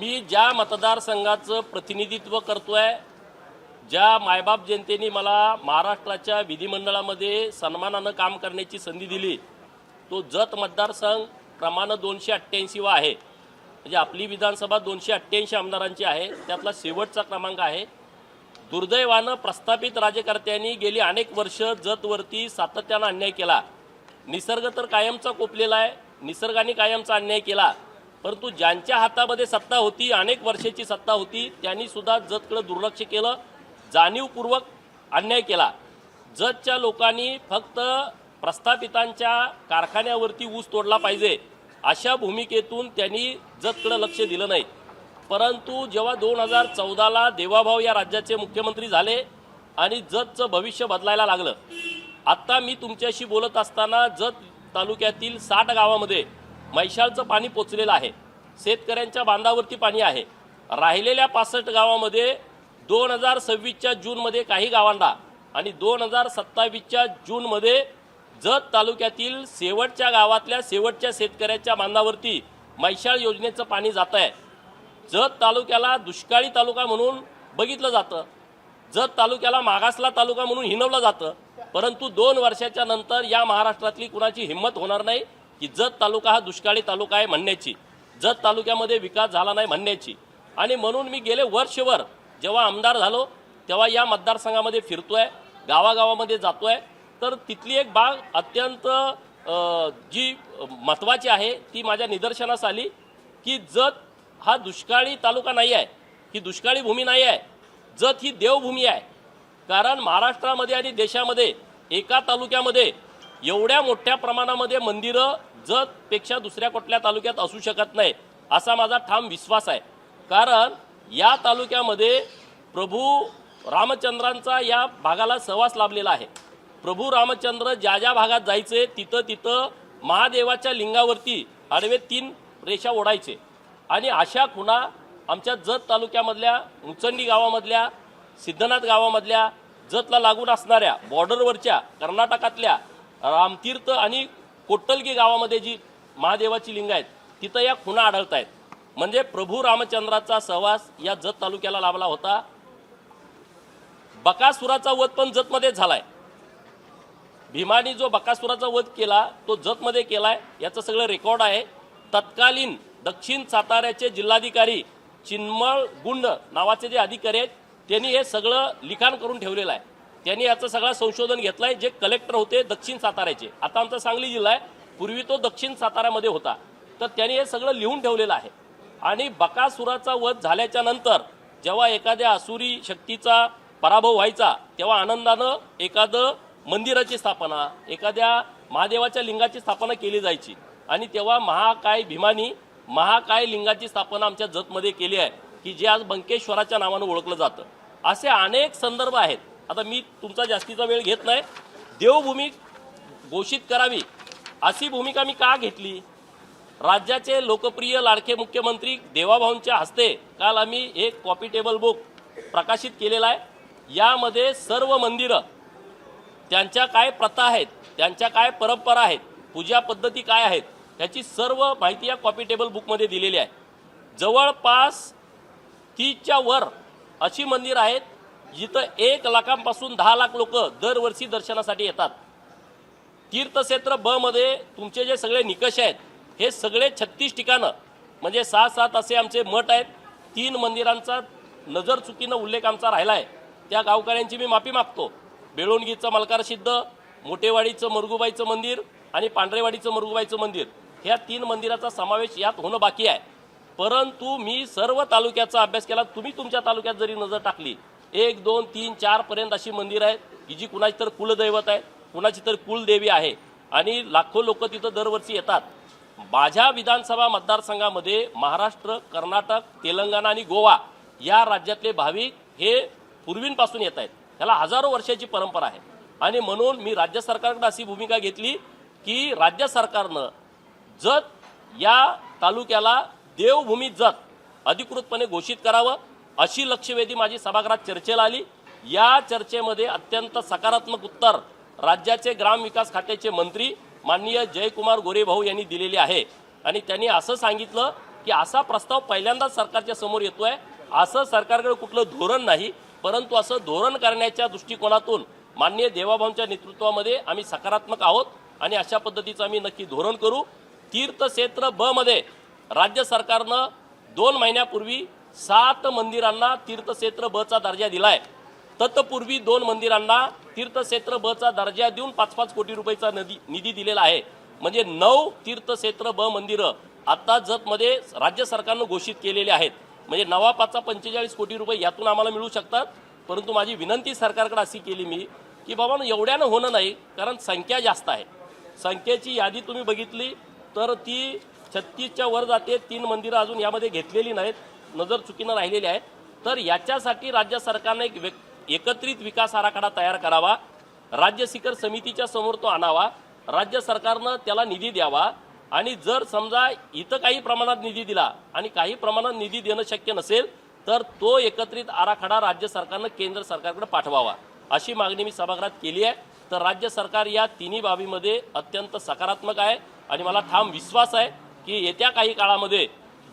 मी ज्या मतदारसंघाचं प्रतिनिधित्व करतोय, ज्या मायबाप जनतेने मला महाराष्ट्राच्या विधिमंडळामध्ये सन्मानानं काम करण्याची संधी दिली, तो जत मतदारसंघ क्रमांक 288 वा आहे। म्हणजे आपली विधानसभा 288 आमदारांची आहे, त्यातला शेवटचा क्रमांक आहे। दुर्दैवानं प्रस्थापित राज्यकर्त्यांनी गेली अनेक वर्ष जतवरती सातत्यानं अन्याय केला। निसर्ग तर कायमचा कोपलेला आहे, निसर्गाने कायमचा अन्याय केला, परंतु ज्यांच्या हातामध्ये सत्ता होती, अनेक वर्षाची सत्ता होती, त्यांनी सुद्धा जतकडे दुर्लक्ष केलं, जाणीवपूर्वक अन्याय केला। जतच्या लोकांनी फक्त प्रस्थापितांच्या कारखान्यावरती ऊस तोडला पाहिजे अशा भूमिकेतून त्यांनी जतकडे लक्ष दिलं नाही। परंतु जेव्हा 2014ला देवाभाऊ या राज्याचे मुख्यमंत्री झाले आणि जतचं भविष्य बदलायला लागलं, आता मी तुमच्याशी बोलत असताना जत तालुक्यातील 60 गावामध्ये मैशाळचं पाणी पोचलेलं आहे, शेतकऱ्यांच्या बांधावरती पाणी आहे। राहिलेल्या 65 गावामध्ये 2026च्या जूनमध्ये काही गावांना आणि 2027च्या जूनमध्ये जत तालुक्यातील शेवटच्या गावातल्या शेवटच्या शेतकऱ्याच्या बांधावरती मैशाळ योजनेचं पाणी जात आहे। जत तालुक्याला दुष्काळी तालुका म्हणून बघितलं जातं, जत तालुक्याला मागासला तालुका म्हणून हिणवलं जातं, परंतु 2 वर्षाच्या नंतर या महाराष्ट्रातली कुणाची हिंमत होणार नाही की जत तालुका हा दुष्काळी तालुका आहे म्हणण्याची, जत तालुक्यामध्ये विकास झाला नाही म्हणण्याची। आणि म्हणून मी गेले वर्षभर जेव्हा आमदार झालो तेव्हा या मतदारसंघामध्ये फिरतोय, गावागावामध्ये जातोय, तर तिथली एक बाब अत्यंत जी महत्त्वाची आहे ती माझ्या निदर्शनास आली की जत हा दुष्काळी तालुका नाही आहे, ही दुष्काळी भूमी नाही आहे, जत ही देवभूमी आहे। कारण महाराष्ट्रामध्ये आणि देशामध्ये एका तालुक्यामध्ये एवढ्या मोठ्या प्रमाणामध्ये मंदिरं जतपेक्षा दुसऱ्या कुठल्या तालुक्यात असू शकत नाही असा माझा ठाम विश्वास आहे। कारण या तालुक्यामध्ये प्रभू रामचंद्रांचा या भागाला सहवास लाभलेला आहे। प्रभू रामचंद्र ज्या ज्या भागात जायचे तिथं तिथं महादेवाच्या लिंगावरती आडवे 3 रेषा ओढायचे आणि अशा खुणा आमच्या जत तालुक्यामधल्या मुचंडी गावामधल्या, सिद्धनाथ गावामधल्या, जतला लागून असणाऱ्या बॉर्डरवरच्या कर्नाटकातल्या रामतीर्थ आणि कोट्टलगी गावामध्ये जी महादेवाची लिंग आहेत तिथं या खुणा आढळत आहेत। म्हणजे प्रभू रामचंद्राचा सहवास या जत तालुक्याला लाभला होता। बकासुराचा वध पण जतमध्ये झालाय। भीमानी जो बकासुराचा वध केला तो जतमध्ये केलाय, याचं सगळं रेकॉर्ड आहे। तत्कालीन दक्षिण साताऱ्याचे जिल्हाधिकारी चिन्मळ गुंड नावाचे जे अधिकारी आहेत त्यांनी हे सगळं लिखाण करून ठेवलेलं आहे। त्यांनी याचं सगळं संशोधन घेतलंय। जे कलेक्टर होते दक्षिण साताऱ्याचे, आता आमचा सांगली जिल्हा आहे, पूर्वी तो दक्षिण साताऱ्यामध्ये होता, तर त्यांनी हे सगळं लिहून ठेवलेलं आहे। आणि बकासुराचा वध झाल्याच्या नंतर जेव्हा एखाद्या असुरी शक्तीचा पराभव व्हायचा तेव्हा आनंदानं एखादं मंदिराची स्थापना, एखाद्या महादेवाच्या लिंगाची स्थापना केली जायची आणि तेव्हा महाकाय भीमानी महाकाय लिंगाची स्थापना आमच्या जतमध्ये केली आहे की जे आज बंकेश्वराच्या नावानं ओळखलं जातं। असे अनेक संदर्भ आहेत। आता मी तुमचा जास्तीचा वेळ घेत नाही। देवभूमी घोषित करावी अशी भूमिका मी का घेतली? राज्याचे लोकप्रिय लाडके मुख्यमंत्री देवाभाऊंच्या हस्ते काल आम्ही एक कॉपी टेबल बुक प्रकाशित केलेला आहे। यामध्ये सर्व मंदिरं, त्यांच्या काय प्रथा आहेत, त्यांच्या काय परंपरा आहेत, पूजा पद्धती काय आहेत, याची सर्व माहिती या कॉपी टेबल बुकमध्ये दिलेली आहे। जवळपास 30च्या वर अशी मंदिरं आहेत जिथं 1 लाखांपासून 10 लाख लोक दरवर्षी दर्शनासाठी येतात। तीर्थक्षेत्र ब मध्ये तुमचे जे सगळे निकष आहेत हे सगळे 36 ठिकाणं म्हणजे 6-7 असे आमचे मठ आहेत। 3 मंदिरांचा नजर चुकीनं उल्लेख आमचा राहिला आहे, त्या गावकऱ्यांची मी माफी मागतो। बेळोणगीचं मलकारसिद्ध, मोठेवाडीचं मरगुबाईचं मंदिर आणि पांढरेवाडीचं मरगुबाईचं मंदिर, ह्या 3 मंदिराचा समावेश यात होणं बाकी आहे। परंतु मी सर्व तालुक्याचा अभ्यास केला। तुम्ही तुमच्या तालुक्यात जरी नजर टाकली 1, 2, 3, 4 पर्यंत अशी मंदिरं आहेत की जी कुणाची तर कुलदैवत आहे, कुणाची तर कुलदेवी आहे आणि लाखो लोक तिथं दरवर्षी येतात। माझ्या विधानसभा मतदारसंघामध्ये महाराष्ट्र, कर्नाटक, तेलंगणा आणि गोवा या राज्यातले भाविक हे पूर्वीपासून येत आहेत, त्याला हजारो वर्षाची परंपरा आहे। आणि म्हणून मी राज्य सरकारकडे अशी भूमिका घेतली की राज्य सरकारनं जत या तालुक्याला देवभूमी जत अधिकृतपणे घोषित करावं अशी लक्षवेधी माझी सभागृहात चर्चेला आली। या चर्चेमध्ये अत्यंत सकारात्मक उत्तर राज्याचे ग्रामविकास खात्याचे मंत्री माननीय जयकुमार गोरेभाऊ यांनी दिलेले आहे आणि त्यांनी असं सांगितलं की असा प्रस्ताव पहिल्यांदाच सरकारच्या समोर येतोय। असं सरकारकडे कुठलं धोरण नाही, परंतु असं धोरण करण्याच्या दृष्टिकोनातून माननीय देवाभाऊंच्या नेतृत्वामध्ये आम्ही सकारात्मक आहोत आणि अशा पद्धतीचं आम्ही नक्की धोरण करू। तीर्थक्षेत्र ब मध्ये राज्य सरकारनं 2 महिन्यापूर्वी 7 मंदिरांना तीर्थक्षेत्र ब चा दर्जा दिलाय। तत्पूर्वी 2 मंदिरांना तीर्थक्षेत्र ब चा दर्जा देऊन 5-5 कोटी रुपयाचा निधी दिलेला आहे। म्हणजे 9 तीर्थक्षेत्र ब मंदिरं आता जतमध्ये राज्य सरकारनं घोषित केलेले आहेत। म्हणजे 9-5 45 कोटी रुपये यातून आम्हाला मिळू शकतात। परंतु माझी विनंती सरकारकडे अशी केली मी की बाबा एवढ्यानं होणं नाही, कारण संख्या जास्त आहे। संख्येची यादी तुम्ही बघितली तर ती 36च्या वर जाते। 3 मंदिरं अजून यामध्ये घेतलेली नाहीत, नजर चुकीनं राहिलेली आहेत। तर याच्यासाठी राज्य सरकारने एक एकत्रित विकास आराखडा तयार करावा, राज्य शिखर समितीच्या समोर तो आणावा, राज्य सरकारनं त्याला निधी द्यावा आणि जर समजा इथं काही प्रमाणात निधी दिला आणि काही प्रमाणात निधी देणं शक्य नसेल तर तो एकत्रित आराखडा राज्य सरकारनं केंद्र सरकारकडे पाठवावा, अशी मागणी मी सभागृहात केली आहे। तर राज्य सरकार या तिन्ही बाबीमध्ये अत्यंत सकारात्मक आहे आणि मला ठाम विश्वास आहे की येत्या काही काळामध्ये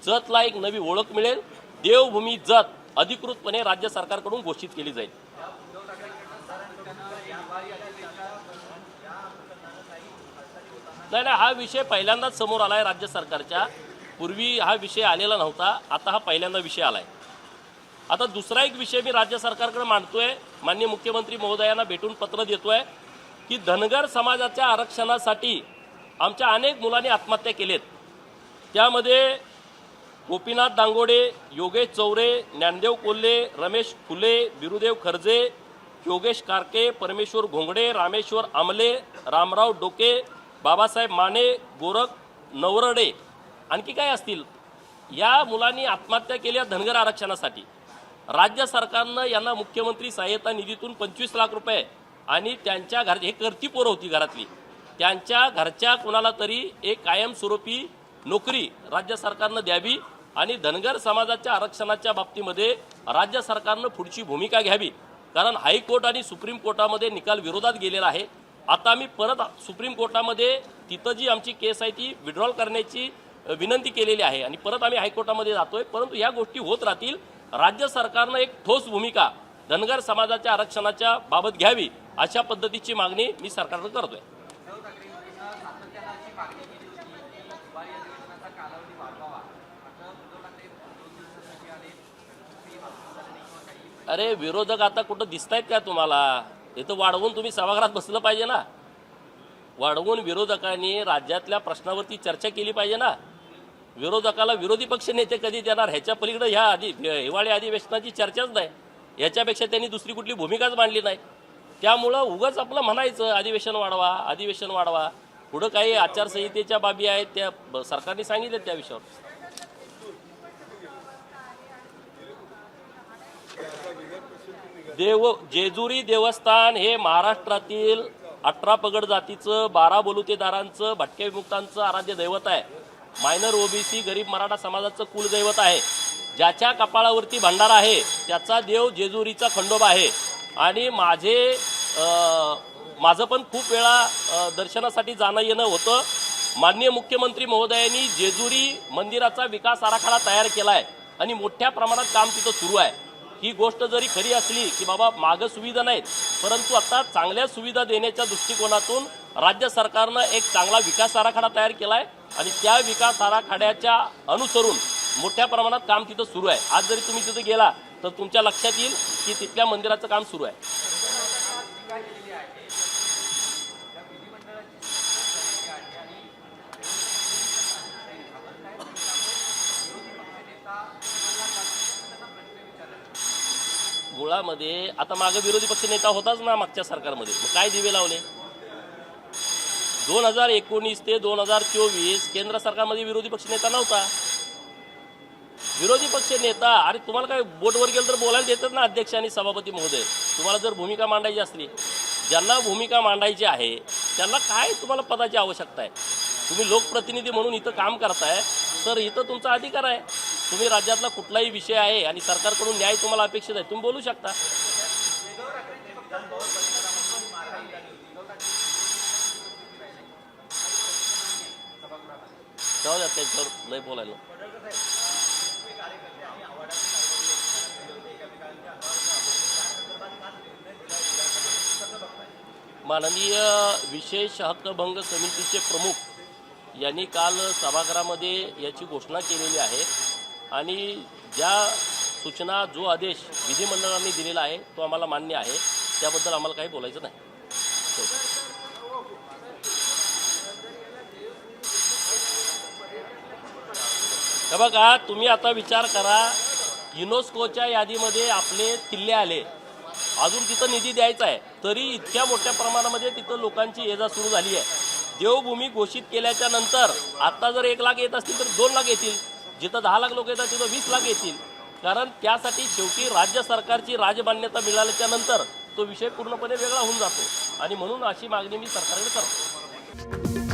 जतला एक नवी ओळख मिळेल। देवभूमी जत अधिकृतपणे राज्य सरकारकडून घोषित केली जाईल। नाही, हा विषय पहिल्यांदाच समोर आलाय राज्य सरकारच्या। पूर्वी हा विषय आलेला नव्हता, आता हा पहिल्यांदा विषय आलाय। आता दुसरा एक विषय मी राज्य सरकारकडे मांडतोय, माननीय मुख्यमंत्री महोदयांना भेटून पत्र देतोय की धनगर समाजाच्या आरक्षणासाठी आमच्या अनेक मुलांनी आत्महत्या केलेत। त्यामध्ये गोपीनाथ दांगोडे, योगेश चौरे, ज्ञानदेव कोल्हे, रमेश फुले, बिरुदेव खर्जे, योगेश कारके, परमेश्वर घोंगडे, रामेश्वर आमले, रामराव डोके, बाबासाहेब माने, गोरख नवरडे, आणखी काय असतील। या मुलांनी आत्महत्या केल्या धनगर आरक्षणासाठी। राज्य सरकारनं यांना मुख्यमंत्री सहाय्यता निधीतून 25 लाख रुपये आणि त्यांच्या घर हे करती पोरं होती घरातली, त्यांच्या घरच्या कुणाला तरी एक कायमस्वरूपी नोकरी राज्य सरकारनं द्यावी आणि धनगर समाजाच्या आरक्षणाच्या बाबतीमध्ये राज्य सरकारनं पुढची भूमिका घ्यावी। कारण हायकोर्ट आणि सुप्रीम कोर्टामध्ये निकाल विरोधात गेलेला आहे। आता आम्ही परत सुप्रीम कोर्टामध्ये तिथं जी आमची केस आहे ती विड्रॉल करण्याची विनंती केलेली आहे आणि परत आम्ही हायकोर्टामध्ये जातोय। परंतु या गोष्टी होत राहतील। राज्य सरकारनं एक ठोस भूमिका धनगर समाजाच्या आरक्षणाच्या बाबत घ्यावी, अशा पद्धतीची मागणी मी सरकारकडे करतोय। अरे विरोधक आता कुठं दिसतायत का तुम्हाला? इथं वाढवून तुम्ही सभागृहात बसलं पाहिजे ना। वाढवून विरोधकांनी राज्यातल्या प्रश्नावरती चर्चा केली पाहिजे ना। विरोधकाला विरोधी पक्ष नेते कधी देणार? ह्याच्या पलीकडे ह्या हिवाळी अधिवेशनाची चर्चाच नाही, ह्याच्यापेक्षा त्यांनी दुसरी कुठली भूमिकाच मांडली नाही। त्यामुळं उगाच आपलं म्हणायचं अधिवेशन वाढवा, अधिवेशन वाढवा। पुढं काही आचारसंहितेच्या बाबी आहेत त्या सरकारने सांगितले त्या विषयावर। जेजुरी देवस्थान हे महाराष्ट्रातील 18 पगड जातीचं, 12 बलुतेदारांचं, भटक्या विमुक्तांचं आराध्य दैवत आहे। मायनर ओबीसी गरीब मराठा समाजाचं कुलदैवत आहे। ज्याच्या कपाळावरती भंडारा आहे त्याचा देव जेजुरीचा खंडोबा आहे। आणि माझं पण खूप वेळा दर्शनासाठी जाणं येणं होतं। माननीय मुख्यमंत्री महोदयांनी जेजुरी मंदिराचा विकास आराखडा तयार केला आहे आणि मोठ्या प्रमाणात काम तिथं सुरू आहे। ही गोष्ट जरी खरी असली की बाबा मागं सुविधा नाहीत, परंतु आता चांगल्या सुविधा देण्याच्या दृष्टिकोनातून राज्य सरकारनं एक चांगला विकास आराखडा तयार केला आहे आणि त्या विकास आराखड्याच्या अनुसरून मोठ्या प्रमाणात काम तिथं सुरू आहे। आज जरी तुम्ही तिथं गेला तर तुमच्या लक्षात येईल की तिथल्या मंदिराचं काम सुरू आहे। मुळामध्ये आता मागे विरोधी पक्ष नेता होताच ना मागच्या सरकारमध्ये, मग काय दिवे लावले? 2019 ते 2024 केंद्र सरकारमध्ये विरोधी पक्ष नेता नव्हता। विरोधी पक्ष नेता, अरे तुम्हाला काय बोटवर गेलं तर बोलायला देतात ना अध्यक्ष आणि सभापती महोदय। तुम्हाला जर भूमिका मांडायची असली, ज्यांना भूमिका मांडायची आहे त्यांना काय तुम्हाला पदाची आवश्यकता आहे? तुम्ही लोकप्रतिनिधी म्हणून इथं काम करताय तर इथं तुमचा अधिकार आहे। तुम्ही राज्यातला कुठलाही विषय आहे आणि सरकारकडून न्याय तुम्हाला अपेक्षित आहे, तुम्ही बोलू शकता। जाऊ द्या त्यांच्यावर लय बोलायला. माननीय विशेष हक्कभंग समितीचे प्रमुख यांनी काल सभागृहामध्ये याची घोषणा केलेली आहे आणि ज्या सूचना जो आदेश विधिमंडळाने दिलेला आहे तो आम्हाला मान्य आहे. त्याबद्दल आम्हाला काही बोलायचं नाही. हे बघा, तुम्ही आता विचार करा, युनेस्कोच्या यादीमध्ये आपले किल्ले आले, अजून तिथं निधी द्यायचा आहे, तरी इतक्या मोठ्या प्रमाणामध्ये तिथं लोकांची ये जा सुरू झाली आहे. देवभूमी घोषित केल्याच्या नंतर आता जर 1 लाख येत असतील तर 2 लाख येतील, जिथं 10 लाख लोक येतात तिथं 20 लाख येतील. कारण त्यासाठी शेवटी राज्य सरकारची राजमान्यता मिळाल्याच्या नंतर तो विषय पूर्णपणे वेगळा होऊन जातो आणि म्हणून अशी मागणी मी सरकारकडे करतो.